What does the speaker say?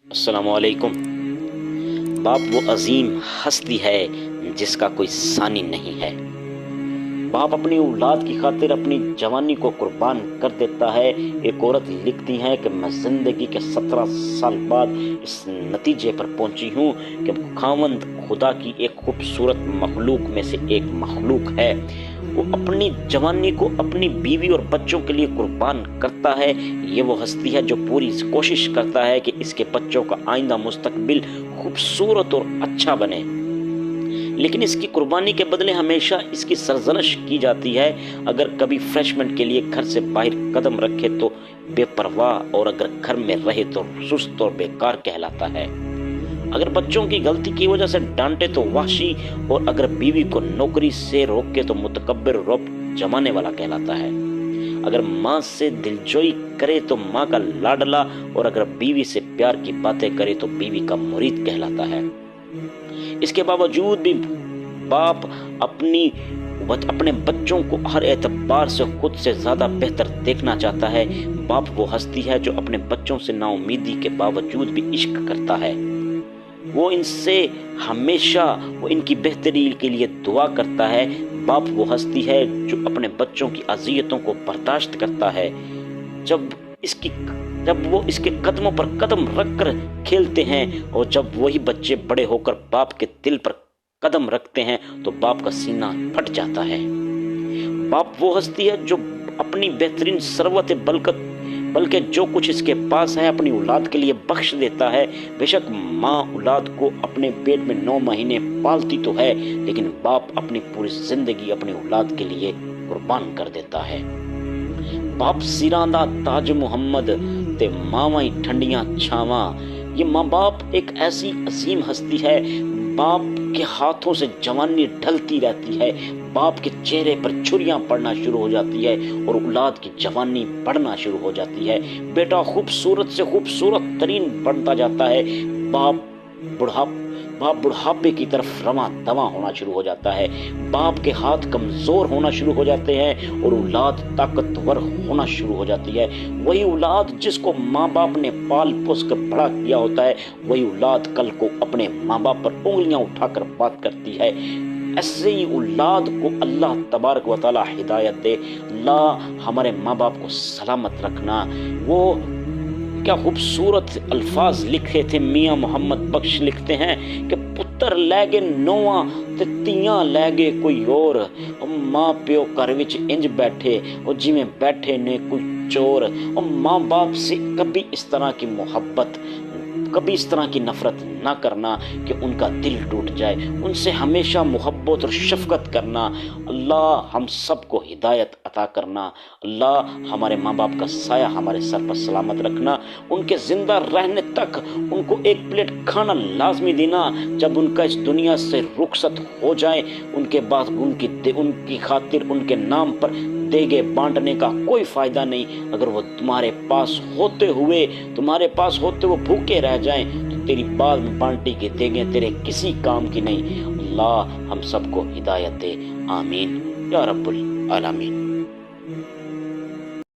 السلام علیکم۔ باپ وہ عظیم ہستی ہے جس کا کوئی ثانی نہیں ہے۔ باپ اپنی اولاد کی خاطر اپنی جوانی کو قربان کر دیتا ہے۔ ایک عورت لکھتی ہے کہ میں زندگی کے 17 سال بعد اس نتیجے پر پہنچی ہوں کہ خاوند خدا کی ایک خوبصورت مخلوق میں سے ایک مخلوق ہے۔ وہ اپنی جوانی کو اپنی بیوی اور بچوں کے لیے قربان کرتا ہے۔ یہ وہ ہستی ہے جو پوری کوشش کرتا ہے کہ اس کے بچوں کا آئندہ مستقبل خوبصورت اور اچھا بنے، لیکن اس کی قربانی کے بدلے ہمیشہ اس کی سرزنش کی جاتی ہے۔ اگر کبھی ریفریشمنٹ کے لیے گھر سے باہر قدم رکھے تو بے پرواہ، اور اگر گھر میں رہے تو سست اور بیکار کہلاتا ہے۔ اگر بچوں کی غلطی کی وجہ سے ڈانٹے تو وحشی، اور اگر بیوی کو نوکری سے روکے تو متکبر روب جمانے والا کہلاتا ہے۔ اگر ماں سے دلجوئی کرے تو ماں کا لاڈلا، اور اگر بیوی سے پیار کی باتیں کرے تو بیوی کا مرید کہلاتا ہے۔ اس کے باوجود بھی باپ اپنے بچوں کو ہر اعتبار سے خود سے زیادہ بہتر دیکھنا چاہتا ہے۔ باپ وہ ہستی ہے جو اپنے بچوں سے نا امیدی کے باوجود بھی عشق کرتا ہے۔ وہ ان کی بہتری کے لیے دعا کرتا ہے۔ باپ وہ ہستی ہے جو اپنے بچوں کی اذیتوں کو برداشت کرتا ہے۔ جب وہ اس کے قدموں پر قدم رکھ کر کھیلتے ہیں، اور جب وہی بچے بڑے ہو کر باپ کے دل پر قدم رکھتے ہیں تو باپ کا سینہ پھٹ جاتا ہے۔ باپ وہ ہستی ہے جو اپنی بہترین ثروت بلکہ جو کچھ اس کے پاس ہے اپنی اولاد کے لیے بخش دیتا ہے۔ بے شک ماں اولاد کو اپنے پیٹ میں 9 مہینے پالتی تو ہے، لیکن باپ اپنی پوری زندگی اپنی اولاد کے لیے قربان کر دیتا ہے۔ باپ سیراں دا تاج محمد تے ماواں ہی ٹھنڈیاں چھاواں۔ یہ ماں باپ ایک ایسی عظیم ہستی ہے۔ باپ کے ہاتھوں سے جوانی ڈھلتی رہتی ہے، باپ کے چہرے پر چھریاں پڑنا شروع ہو جاتی ہے، اور اولاد کی جوانی بڑھنا شروع ہو جاتی ہے۔ بیٹا خوبصورت سے خوبصورت ترین بنتا جاتا ہے۔ باپ بڑھاپے کی طرف رواں دواں ہونا شروع ہو جاتا ہے۔ باپ کے ہاتھ کمزور ہونا شروع ہو جاتے ہیں، اور اولاد طاقتور ہونا شروع ہو جاتی ہے۔ وہی اولاد جس کو ماں باپ نے پال پوس کر بڑا کیا ہوتا ہے، وہی اولاد کل کو اپنے ماں باپ پر انگلیاں اٹھا کر بات کرتی ہے۔ ایسے ہی اولاد کو اللہ تبارک و تعالی ہدایت دے۔ اللہ ہمارے ماں باپ کو سلامت رکھنا۔ وہ کیا خوبصورت الفاظ لکھے تھے میاں محمد بخش، لکھتے ہیں کہ پتر لے گے نواں تے تیاں لے گے کوئی اور، ماں پیو گھر وچ انج بیٹھے اور جویں بیٹھے نے کوئی چور۔ اور ماں باپ سے کبھی اس طرح کی محبت، کبھی اس طرح کی نفرت نہ کرنا کہ ان کا دل ٹوٹ جائے۔ ان سے ہمیشہ محبت اور شفقت کرنا۔ اللہ ہم سب کو ہدایت عطا کرنا۔ اللہ ہمارے ماں باپ کا سایہ ہمارے سر پر سلامت رکھنا۔ ان کے زندہ رہنے تک ان کو ایک پلیٹ کھانا لازمی دینا۔ جب ان کا اس دنیا سے رخصت ہو جائے، ان کے بعد ان کی خاطر ان کے نام پر دیگے بانٹنے کا کوئی فائدہ نہیں۔ اگر وہ تمہارے پاس ہوتے ہوئے وہ بھوکے رہ جائیں تو تیری بعد میں بانٹی کے دیگیں تیرے کسی کام کی نہیں۔ اللہ ہم سب کو ہدایت دے، آمین یا رب العالمین۔